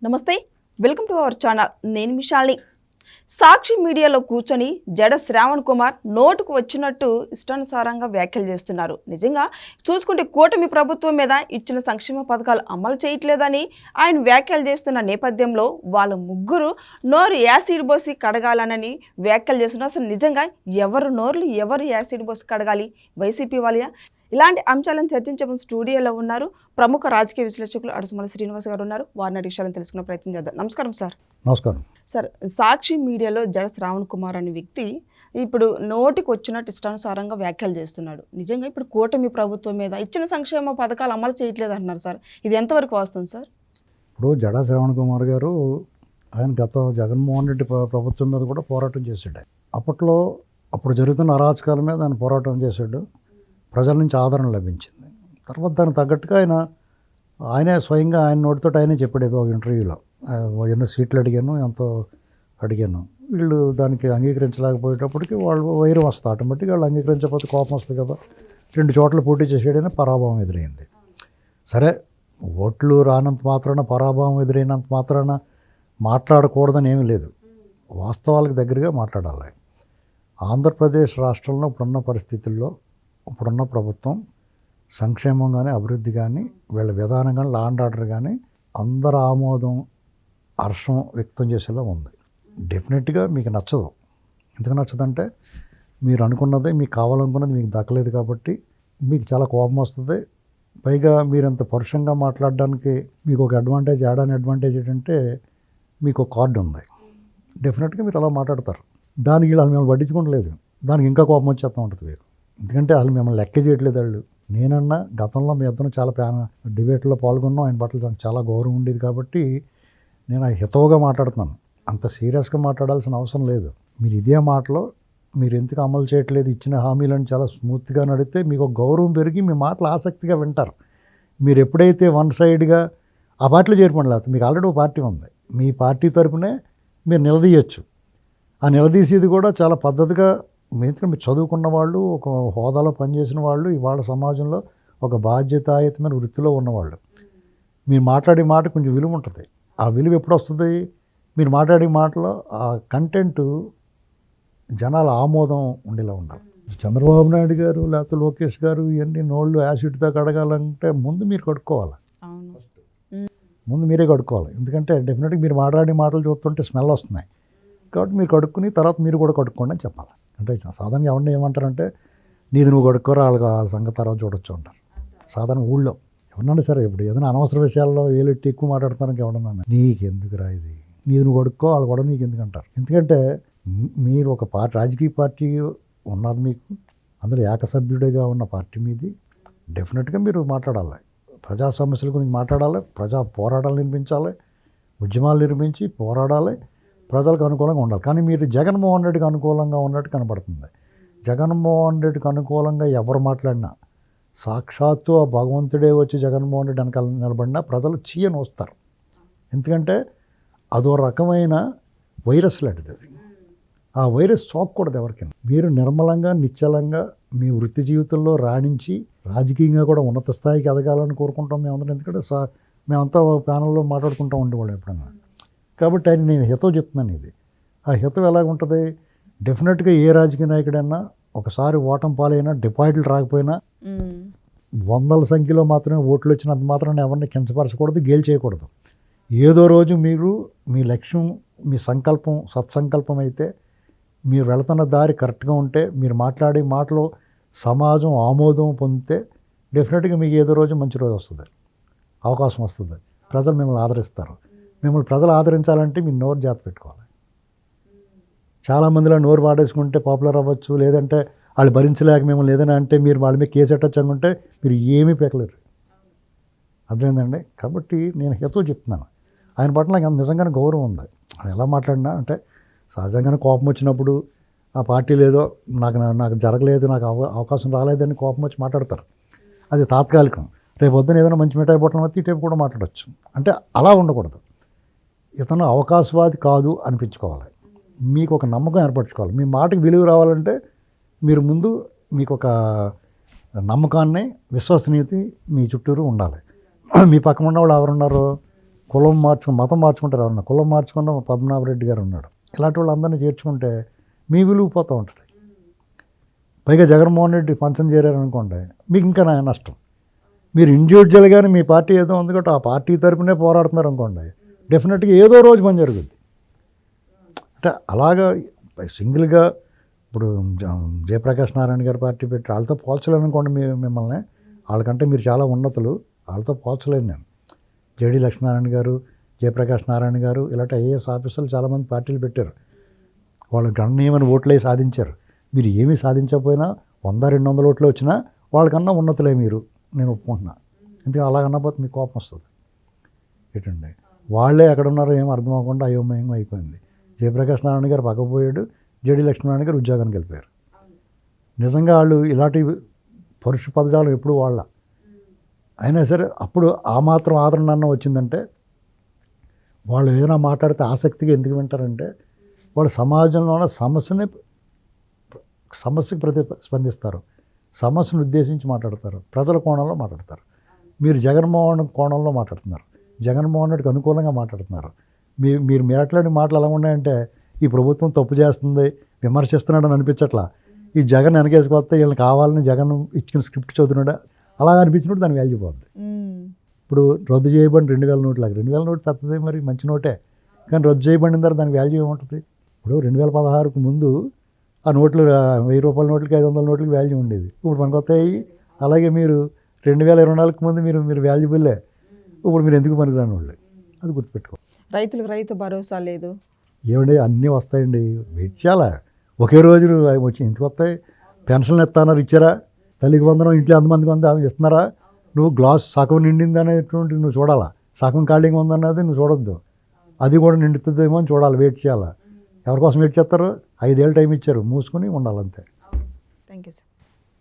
నమస్తే, welcome to our channel. నేను మిషాల్ని. సాక్షి మీడియాలో కూర్చొని జడ శ్రావణ్ కుమార్ నోటుకు వచ్చినట్టు ఇష్టానుసారంగా వ్యాఖ్యలు చేస్తున్నారు. నిజంగా చూసుకుంటే కూటమి ప్రభుత్వం మీద ఇచ్చిన సంక్షేమ పథకాలు అమలు చేయట్లేదని ఆయన వ్యాఖ్యలు చేస్తున్న నేపథ్యంలో వాళ్ళ ముగ్గురు నోరు యాసిడ్ పోసి కడగాలనని వ్యాఖ్యలు చేస్తున్నారు. అసలు నిజంగా ఎవరు నోర్లు ఎవరు యాసిడ్ పోసి కడగాలి? వైసీపీ వాళ్ళ? ఇలాంటి అంశాలను చర్చించబోతున్న స్టూడియోలో ఉన్నారు ప్రముఖ రాజకీయ విశ్లేషకులు అడుసుమల శ్రీనివాస్ గారు ఉన్నారు. వారిని విషయాలను తెలుసుకునే ప్రయత్నం చేద్దాం. నమస్కారం సార్. నమస్కారం సార్, సాక్షి మీడియాలో జడ శ్రావణ్ కుమార్ అనే వ్యక్తి ఇప్పుడు నోటికి వచ్చినట్టు ఇష్టానుసారంగా వ్యాఖ్యలు చేస్తున్నాడు. నిజంగా ఇప్పుడు కూటమి ప్రభుత్వం మీద ఇచ్చిన సంక్షేమ పథకాలు అమలు చేయట్లేదు అంటున్నారు సార్. ఇది ఎంతవరకు వస్తుంది సార్? ఇప్పుడు జడా శ్రావణ్ కుమార్ గారు ఆయన గత జగన్మోహన్ రెడ్డి ప్రభుత్వం మీద కూడా పోరాటం చేశాడు. అప్పుడు జరుగుతున్న అరాచకాల మీద ఆయన పోరాటం చేశాడు. ప్రజల నుంచి ఆదరణ లభించింది. తర్వాత దానికి తగ్గట్టుగా ఆయనే స్వయంగా ఆయన నోటితో ఆయనే చెప్పాడు ఏదో ఒక ఇంటర్వ్యూలో, ఎన్నో సీట్లు అడిగాను, ఎంతో అడిగాను, వీళ్ళు దానికి అంగీకరించలేకపోయేటప్పటికి వాళ్ళు వైరం వస్తుంది. ఆటోమేటిక్గా వాళ్ళు అంగీకరించకపోతే కోపం వస్తుంది కదా. 2 చోట్ల పోటీ చేసేయడనే పరాభవం ఎదురైంది. సరే, ఓట్లు రానంత మాత్రాన, పరాభవం ఎదురైనంత మాత్రాన మాట్లాడకూడదని ఏమీ లేదు. వాస్తవాలకు దగ్గరగా మాట్లాడాలి. ఆంధ్రప్రదేశ్ రాష్ట్రంలో ఇప్పుడున్న పరిస్థితుల్లో ఇప్పుడున్న ప్రభుత్వం సంక్షేమం కానీ, అభివృద్ధి కానీ, వీళ్ళ విధానం కానీ, లా అండ్ ఆర్డర్ కానీ అందరు ఆమోదం, హర్షం వ్యక్తం చేసేలా ఉంది. డెఫినెట్గా మీకు నచ్చదు. ఎందుకు నచ్చదంటే మీరు అనుకున్నదే, మీకు కావాలనుకున్నది మీకు దక్కలేదు కాబట్టి మీకు చాలా కోపం వస్తుంది. పైగా మీరంత పరుషంగా మాట్లాడడానికి మీకు ఒక అడ్వాంటేజ్, అడ్వాంటేజ్ ఏంటంటే మీకు ఒక కార్డు ఉంది. డెఫినెట్గా మీరు అలా మాట్లాడతారు. దానికి వాళ్ళు మిమ్మల్ని పట్టించుకోవట్లేదు. దానికి ఇంకా కోపం వచ్చేస్తూ ఉంటుంది మీకు. ఎందుకంటే వాళ్ళు మిమ్మల్ని లెక్క చేయట్లేదు. వాళ్ళు నేనన్నా గతంలో మీ ఇద్దరు చాలా డిబేట్లో పాల్గొన్నాం. ఆయన పట్ల నాకు చాలా గౌరవం ఉండేది కాబట్టి నేను అది హితవుగా మాట్లాడుతున్నాను. అంత సీరియస్గా మాట్లాడాల్సిన అవసరం లేదు. మీరు ఇదే మాటలో మీరు ఎందుకు అమలు చేయట్లేదు, ఇచ్చిన హామీలను చాలా స్మూత్గా నడితే మీకు ఒక గౌరవం పెరిగి మీ మాటలు ఆసక్తిగా వింటారు. మీరు ఎప్పుడైతే వన్ సైడ్గా ఆ పార్టీలో చేరిపోండి, లేకపోతే మీకు ఆల్రెడీ ఒక పార్టీ ఉంది, మీ పార్టీ తరపునే మీరు నిలదీయచ్చు. ఆ నిలదీసేది కూడా చాలా పద్ధతిగా, మీరు చదువుకున్న వాళ్ళు, ఒక హోదాలో పనిచేసిన వాళ్ళు, ఇవాళ సమాజంలో ఒక బాధ్యతాయుతమైన వృత్తిలో ఉన్నవాళ్ళు. మీరు మాట్లాడే మాట కొంచెం విలువ ఉంటుంది. ఆ విలువ ఎప్పుడు వస్తుంది? మీరు మాట్లాడే మాటలో ఆ కంటెంట్ జనాల ఆమోదం ఉండేలా ఉండాలి. చంద్రబాబు నాయుడు గారు లేకపోతే లోకేష్ గారు ఇవన్నీ నోళ్ళు యాసిడ్తో కడగాలంటే ముందు మీరు కడుక్కోవాలి. ముందు మీరే కడుక్కోవాలి. ఎందుకంటే డెఫినెట్గా మీరు మాట్లాడే మాటలు చూస్తుంటే స్మెల్ వస్తున్నాయి కాబట్టి మీరు కడుక్కుని తర్వాత మీరు కూడా కడుక్కోండి అని చెప్పాలి. అంటే సాధారణంగా ఎవరిని ఏమంటారంటే నీది నువ్వు కడుక్కోరా, వాళ్ళ సంగతి తర్వాత చూడొచ్చు అంటారు. సాధారణ ఊళ్ళో ఎవరన్నా సరే, ఇప్పుడు ఏదైనా అనవసర విషయాల్లో వేలెట్టి ఎక్కువ మాట్లాడతానికి ఎవడన్నా నీకెందుకురా ఇది, నీది నువ్వు కడుక్కో, వాళ్ళు కూడా నీకు ఎందుకు అంటారు. ఎందుకంటే మీరు ఒక రాజకీయ పార్టీ ఉన్నది, మీకు అందులో ఏకసభ్యుడిగా ఉన్న పార్టీ మీది. డెఫినెట్గా మీరు మాట్లాడాలి, ప్రజా సమస్యల గురించి మాట్లాడాలి, ప్రజా పోరాటాలు నిర్మించాలి, ఉద్యమాలు నిర్మించి పోరాడాలి, ప్రజలకు అనుకూలంగా ఉండాలి. కానీ మీరు జగన్మోహన్ రెడ్డికి అనుకూలంగా ఉన్నట్టు కనబడుతుంది. జగన్మోహన్ రెడ్డికి అనుకూలంగా ఎవరు మాట్లాడినా, సాక్షాత్తు ఆ భగవంతుడే వచ్చి జగన్మోహన్ రెడ్డి వెనకాల నిలబడినా ప్రజలు చీయని వస్తారు. ఎందుకంటే అదో రకమైన వైరస్ లాంటిది. అది ఆ వైరస్ సోకూడదు ఎవరికైనా. మీరు నిర్మలంగా, నిశ్చలంగా మీ వృత్తి జీవితంలో రాణించి రాజకీయంగా కూడా ఉన్నత స్థాయికి ఎదగాలని కోరుకుంటాం మేమందరం. ఎందుకంటే మేమంతా ప్యానల్లో మాట్లాడుకుంటూ ఉండేవాళ్ళం ఎప్పుడన్నా. కాబట్టి ఆయన నేను హితవు చెప్తున్నాను. ఇది ఆ హితవు ఎలాగుంటుంది? డెఫినెట్గా ఏ రాజకీయ నాయకుడైనా ఒకసారి ఓటమి పాలైనా, డిపాజిట్లు రాకపోయినా, వందల సంఖ్యలో మాత్రమే ఓట్లు వచ్చినంత మాత్రాన్ని ఎవరిని కించపరచకూడదు, గేల్ చేయకూడదు. ఏదో రోజు మీరు మీ లక్ష్యం, మీ సంకల్పం సత్సంకల్పం అయితే, మీరు వెళుతున్న దారి కరెక్ట్గా ఉంటే, మీరు మాట్లాడే మాటలు సమాజం ఆమోదం పొందితే డెఫినెట్గా మీకు ఏదో రోజు మంచి రోజు వస్తుంది, అవకాశం వస్తుంది. ప్రజలు మిమ్మల్ని ఆదరిస్తారు. మిమ్మల్ని ప్రజలు ఆదరించాలంటే మీరు నోరు జాగ్రత్త పెట్టుకోవాలి. చాలామందిలో నోరు పాడేసుకుంటే పాపులర్ అవ్వచ్చు, లేదంటే వాళ్ళు భరించలేక మిమ్మల్ని ఏదైనా అంటే మీరు వాళ్ళ మీద కేసు ఎట్టచ్చు అనుకుంటే మీరు ఏమీ పెక్కలేరు. అర్థమైందండి? కాబట్టి నేను హితవు చెప్తున్నాను. ఆయన పట్ల నాకు నిజంగానే గౌరవం ఉంది. ఆయన ఎలా మాట్లాడినా అంటే సహజంగానే కోపం వచ్చినప్పుడు ఆ పార్టీలు ఏదో నాకు జరగలేదు, నాకు అవకాశం రాలేదని కోపం వచ్చి మాట్లాడతారు. అది తాత్కాలికం. రేపు పొద్దున ఏదైనా మంచి మిఠాయి బొట్టలు వస్తే ఈ టైపు కూడా మాట్లాడచ్చు. అంటే అలా ఉండకూడదు. ఇతను అవకాశవాది కాదు అనిపించుకోవాలి. మీకు ఒక నమ్మకం ఏర్పరచుకోవాలి. మీ మాటకి విలువ రావాలంటే మీరు ముందు మీకు ఒక నమ్మకాన్ని, విశ్వసనీయత మీ చుట్టూరు ఉండాలి. మీ పక్కన ఉన్న వాళ్ళు ఎవరున్నారో కులం మతం మార్చుకుంటారు ఎవరన్నా, కులం మార్చుకున్న పద్మనాభరెడ్డి గారు ఉన్నాడు. ఇలాంటి వాళ్ళు అందరినీ చేర్చుకుంటే మీ విలువ పోతూ ఉంటుంది. పైగా జగన్మోహన్ రెడ్డి ఫంక్షన్ చేరారనుకోండి, మీకు ఇంకా నష్టం. మీరు ఇండివిజువల్గానే మీ పార్టీ ఏదో ఉంది కాబట్టి ఆ పార్టీ తరపునే పోరాడుతున్నారు అనుకోండి, డెఫినెట్గా ఏదో రోజు పని జరుగుద్ది. అంటే అలాగా సింగిల్గా ఇప్పుడు జయప్రకాష్ నారాయణ గారి పార్టీ పెట్టి వాళ్ళతో పోల్చలేను అనుకోండి మిమ్మల్ని. వాళ్ళకంటే మీరు చాలా ఉన్నతులు, వాళ్ళతో పోల్చలేను నేను. జేడీ లక్ష్మీనారాయణ గారు, జయప్రకాష్ నారాయణ గారు ఇలాంటి ఐఏఎస్ ఆఫీసర్లు చాలామంది పార్టీలు పెట్టారు. వాళ్ళు గణనీయమైన ఓట్లే సాధించారు. మీరు ఏమీ సాధించకపోయినా 100-200 ఓట్లు వచ్చినా వాళ్ళకన్నా ఉన్నతులే మీరు, నేను ఒప్పుకుంటున్నా. ఎందుకంటే అలాగన్నపోతే మీకు కోపం వస్తుంది. ఏంటండి వాళ్ళే ఎక్కడున్నారో ఏమో అర్థం అవ్వకుండా అయోమయంగా అయిపోయింది. జయప్రకాష్ నారాయణ గారు పక్కపోయాడు, జేడీ లక్ష్మీనారాయణ గారు ఉద్యోగానికి వెళ్ళిపోయారు. నిజంగా వాళ్ళు ఇలాంటి పరుష పదజాలం ఎప్పుడు వాళ్ళ అయినా సరే అప్పుడు ఆ మాత్రం ఆదరణ అన్న వచ్చిందంటే, వాళ్ళు ఏదైనా మాట్లాడితే ఆసక్తిగా ఎందుకు వింటారంటే, వాళ్ళు సమాజంలో ఉన్న సమస్యకు ప్రతిస్పందిస్తారు, సమస్యను ఉద్దేశించి మాట్లాడతారు, ప్రజల కోణంలో మాట్లాడతారు. మీరు జగన్మోహన్ కోణంలో మాట్లాడుతున్నారు, జగన్మోహన్ రెడ్డికి అనుకూలంగా మాట్లాడుతున్నారు. మీరు మాట్లాడిన మాటలు ఎలా ఉన్నాయంటే, ఈ ప్రభుత్వం తప్పు చేస్తుంది, విమర్శిస్తున్నాడని అనిపించట్లా. ఈ జగన్ వెనకేసుకొస్తే వీళ్ళని కావాలని జగన్ ఇచ్చిన స్క్రిప్ట్ చదువుతున్నాడు అలా అనిపించినప్పుడు దాని వాల్యూ పోద్ది. ఇప్పుడు రద్దు చేయబడిన 2000 నోట్లు, 2000 నోటు పెద్దది, మరి మంచి నోటే, కానీ రద్దు చేయబడిన తర్వాత దాని వాల్యూ ఏముంటుంది? ఇప్పుడు 2016కు ముందు ఆ నోట్లు 1000 రూపాయల నోట్లకి 500 నోట్లకి వాల్యూ ఉండేది. ఇప్పుడు మనకు వస్తాయి. అలాగే మీరు 2024కు ముందు మీరు వాల్యుబుల్లే, ఇప్పుడు మీరు ఎందుకు పనికిరాని వాళ్ళు, అది గుర్తుపెట్టుకో. రైతులకు రైతు భరోసా లేదు. ఏమండి అన్నీ వస్తాయండి, వెయిట్ చేయాలా. ఒకే రోజు వచ్చి ఎందుకు వస్తాయి? పెన్షన్లు ఇస్తాన్నారు, ఇచ్చారా? తల్లికి వందనం ఇంట్లో ఎంతమందికి ఉంది అది ఇస్తున్నారా? నువ్వు గ్లాస్ సగం నిండింది అనేటువంటిది నువ్వు చూడాలా, సగం ఖాళీగా ఉందన్నది నువ్వు చూడొద్దు. అది కూడా నిండుతుందేమో అని చూడాలి, వెయిట్ చేయాలా. ఎవరి కోసం వెయిట్ చేస్తారు? 5 ఏళ్ళు టైం ఇచ్చారు, మూసుకొని ఉండాలి అంతే. Thank you sir.